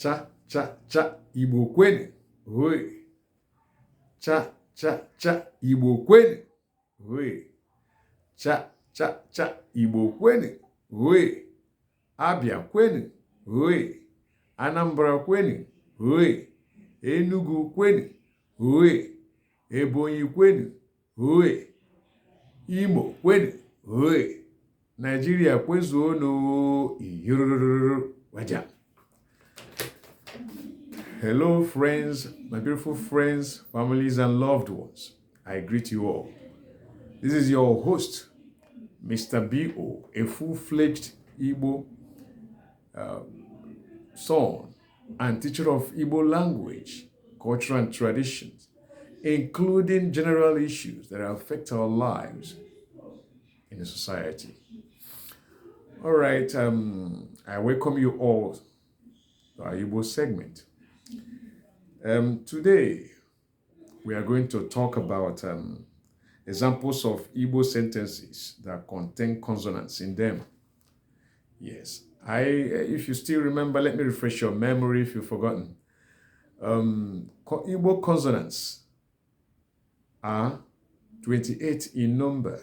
cha, cha, cha, Igbo kwenu, hoi. Cha, cha, cha, Igbo kwenu, hoi. Cha, cha, cha, Igbo kwenu, hoi. Abia kwenu, hoi. Anambra kwenu, hoi. Enugu kwenu, hoi. Ebonyi kwenu, hoi. Imo kwenu, hoi. Nigeria kwezuonu, iyororororo, waja. Hello friends, my beautiful friends, families and loved ones. I greet you all. This is your host, Mr. B.O., a full-fledged Igbo son and teacher of Igbo language, culture and traditions, including general issues that affect our lives in the society. All right, I welcome you all to our Igbo segment. Today, we are going to talk about examples of Igbo sentences that contain consonants in them. Yes, if you still remember, let me refresh your memory if you've forgotten. Igbo consonants are 28 in number.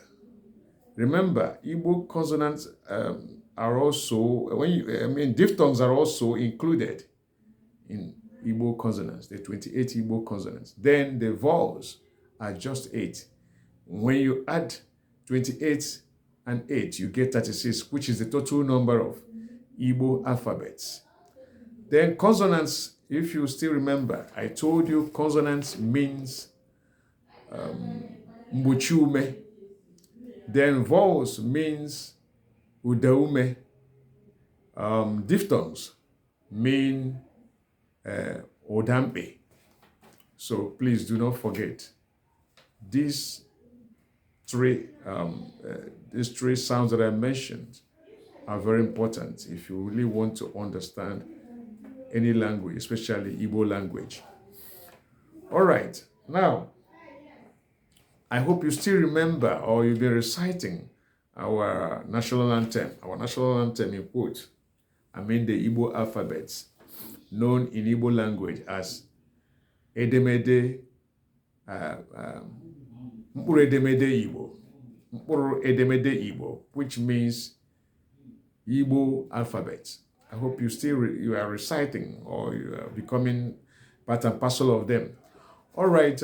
Remember, Igbo consonants are also, diphthongs are also included in Igbo consonants, the 28 Igbo consonants. Then the vowels are just 8. When you add 28 and 8, you get 36, which is the total number of Igbo alphabets. Then consonants, if you still remember, I told you consonants means mbuchume. Then vowels means udaume. Diphthongs mean odampe. So please do not forget these three sounds that I mentioned are very important if you really want to understand any language, especially Igbo language. All right, now I hope you still remember or you've been reciting our national anthem. Our national anthem in quote, I mean the Igbo alphabets, known in Igbo language as edemede, mkpụrụ edemede Igbo, mkpụrụ edemede Igbo, which means Igbo alphabet. I hope you are reciting or you are becoming part and parcel of them. All right,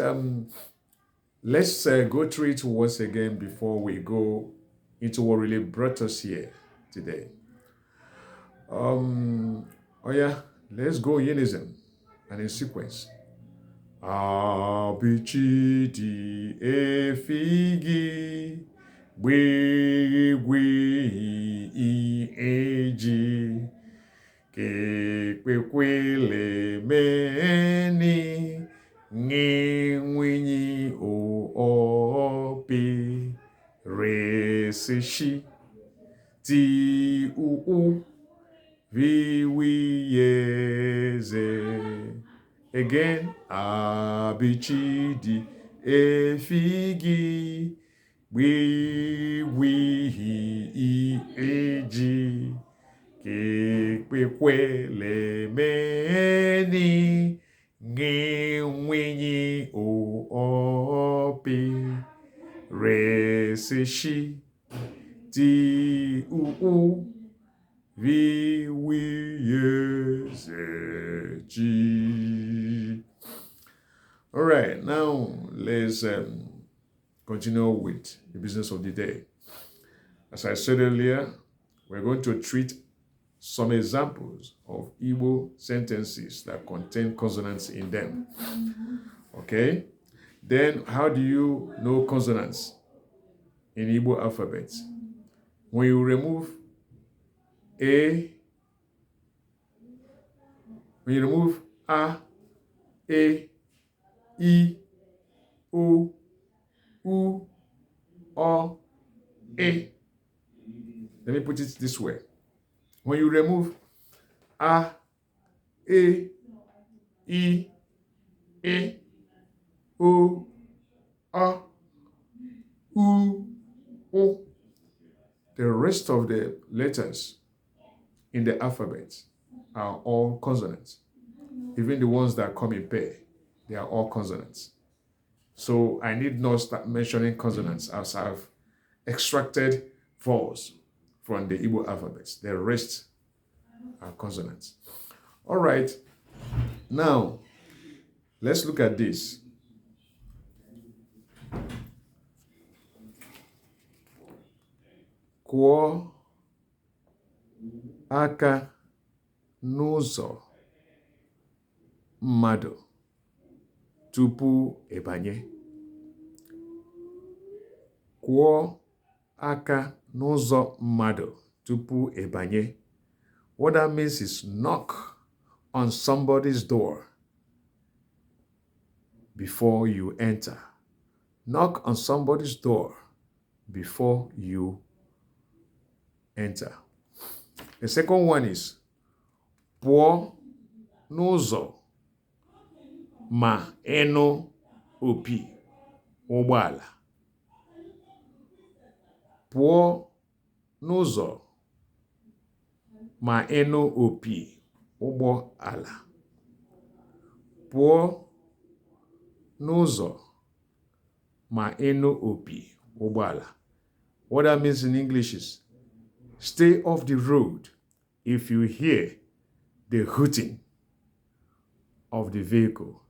let's go through it once again before we go into what really brought us here today. Let's go in unison and in sequence. Abichidi efigi gwigwi ieji kekwekwele meni ngenwinyi opi resishi ti viwiyeze. Again, abichidi efigi wiwi eji kekwekwele meni ngenwinyi opi resishi ti viwiyezeji. All right, now let's continue with the business of the day. As I said earlier, we're going to treat some examples of Igbo sentences that contain consonants in them. Okay? Then, how do you know consonants in Igbo alphabets? When you remove A, when you remove A, E, I, O, U, O, E. Let me put it this way. When you remove A, E, I, E, O, A, U, O, the rest of the letters in the alphabet are all consonants. even the ones that come in pair, they are all consonants. So I need not start mentioning consonants as I've extracted vowels from the Igbo alphabets. The rest are consonants. All right, now let's look at this. Kwụọ aka n'ụzọ mmadụ tupu ịbanye. Kwụọ aka n'ụzọ mmadụ tupu ịbanye. What that means is knock on somebody's door before you enter. Knock on somebody's door before you enter. The second one is pụọ n'ụzọ ma ịnụ opi ụgbọala. Pụọ n'ụzọ ma ịnụ opi ụgbọala. Pụọ n'ụzọ ma ịnụ opi ụgbọala. What that means in English is stay off the road if you hear the hooting of the vehicle.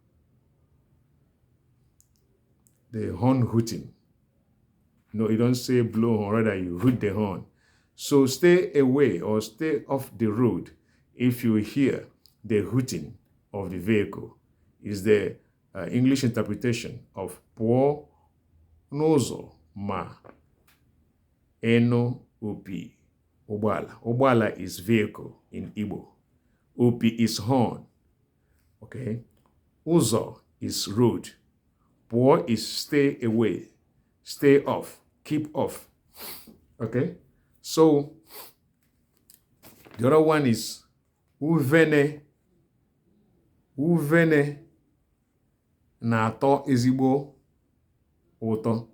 The horn hooting. No, you don't say blow horn, rather you hoot the horn. So stay away or stay off the road if you hear the hooting of the vehicle. Is the English interpretation of pụọ n'ụzọ ma ịnụ opi ụgbọala. Ụgbọala is vehicle in Igbo. Opi is horn. Okay. Ụzọ is road. Pụọ is stay away, stay off, keep off. Okay. So the other one is uvene. Uvene na-atọ ezigbo ụtọ.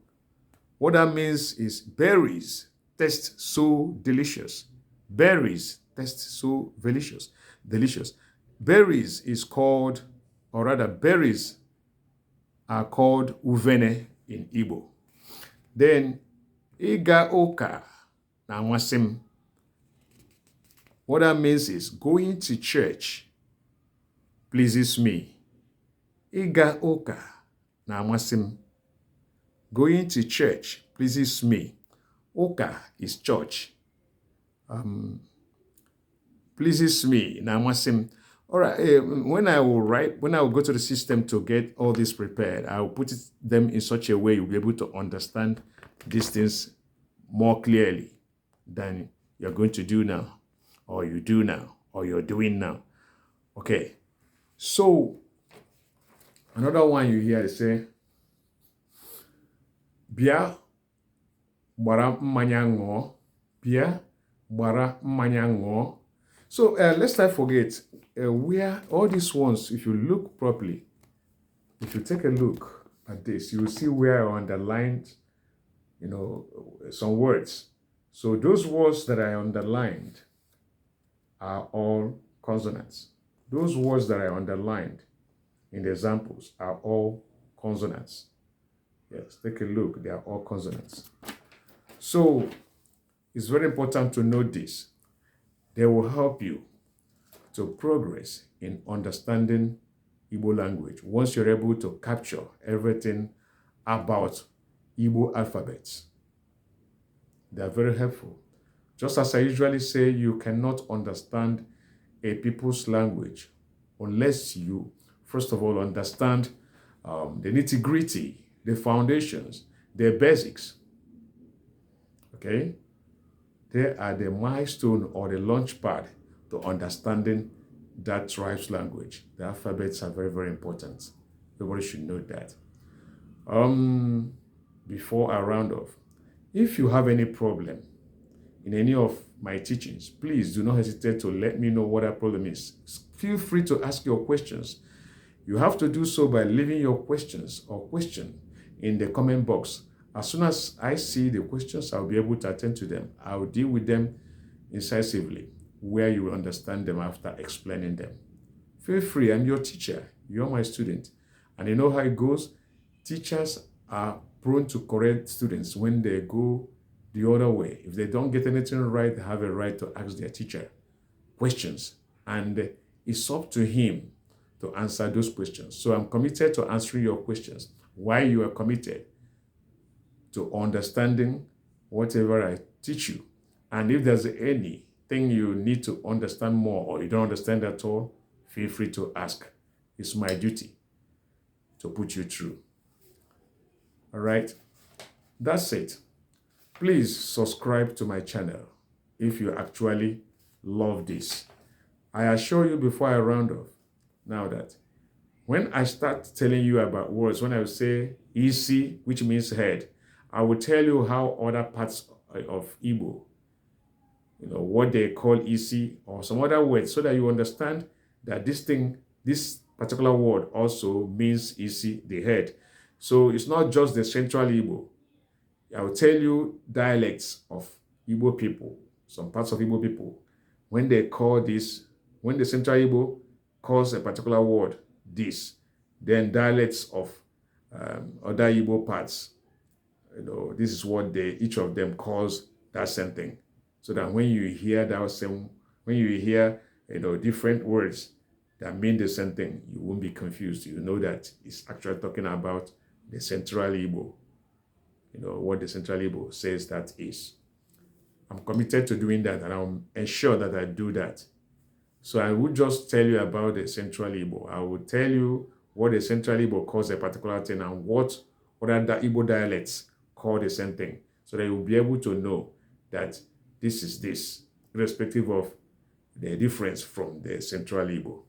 What that means is berries taste so delicious. Berries taste so delicious. Berries is called, or rather berries are called uvene in Igbo. Then ịga ụka na-amasị m. What that means is going to church pleases me. Ịga ụka na-amasị m. Going to church pleases me. Ụka is church. Pleases me na-amasị m. All right, when I will go to the system to get all this prepared, I will put them in such a way you'll be able to understand these things more clearly than you're going to do now, or you do now, or you're doing now. Okay. So, another one you hear is say, Bịa gbara mmanya ṅụọ. Bịa gbara mmanya ṅụọ. So, let's not forget, where all these ones, if you look properly, if you take a look at this, you will see where I underlined, some words. So those words that I underlined are all consonants. Those words that I underlined in the examples are all consonants. Yes, take a look. They are all consonants. So it's very important to note this. They will help you to progress in understanding Igbo language once you're able to capture everything about Igbo alphabets. They are very helpful. Just as I usually say, you cannot understand a people's language unless you, first of all, understand the nitty-gritty, the foundations, the basics. Okay? They are the milestone or the launch pad to understanding that tribe's language. The alphabets are very, very important. Everybody should know that. Before I round off, if you have any problem in any of my teachings, please do not hesitate to let me know what that problem is. Feel free to ask your questions. You have to do so by leaving your questions or question in the comment box. As soon as I see the questions, I'll be able to attend to them. I'll deal with them incisively, where you will understand them after explaining them. Feel free. I'm your teacher. You're my student. And you know how it goes? Teachers are prone to correct students when they go the other way. If they don't get anything right, they have a right to ask their teacher questions. And it's up to him to answer those questions. So I'm committed to answering your questions. Why you are committed to understanding whatever I teach you. And if there's anything you need to understand more or you don't understand at all, feel free to ask. It's my duty to put you through. All right? That's it. Please subscribe to my channel if you actually love this. I assure you before I round off now that when I start telling you about words, when I say isi, which means head, I will tell you how other parts of Igbo, what they call isi or some other words, so that you understand that this particular word also means isi, the head. So it's not just the central Igbo. I will tell you dialects of Igbo people, some parts of Igbo people, when they call this, when the central Igbo calls a particular word this, then dialects of other Igbo parts, this is what each of them calls that same thing. So that when you hear different words that mean the same thing, you won't be confused. You know that it's actually talking about the central Igbo. What the central Igbo says that is. I'm committed to doing that, and I'll ensure that I do that. So I would just tell you about the central Igbo. I will tell you what the central Igbo calls a particular thing and what other Igbo dialects call the same thing, so that you'll be able to know that this is this, irrespective of the difference from the central Igbo.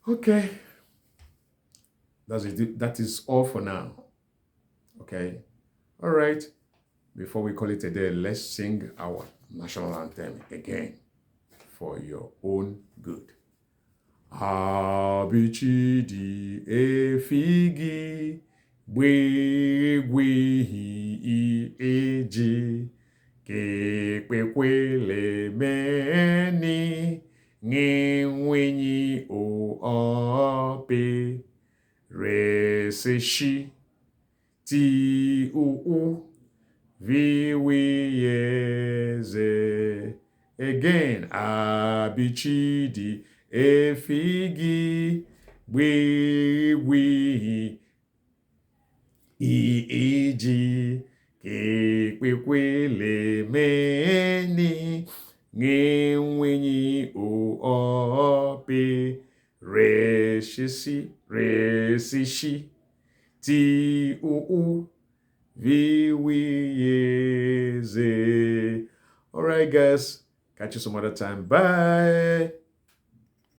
Okay. That is all for now. Okay. All right. Before we call it a day, let's sing our national anthem again for your own good. Abichidi efigi gbegwehi eji kekpekwele meni ngenwenyi ope reseshi ti viwiyeze. Again, abichidi efigi gbegwehi iji kekpekwele meni ngenwenyi ope resishi ti viwiyeze. All right, guys. Catch you some other time. Bye.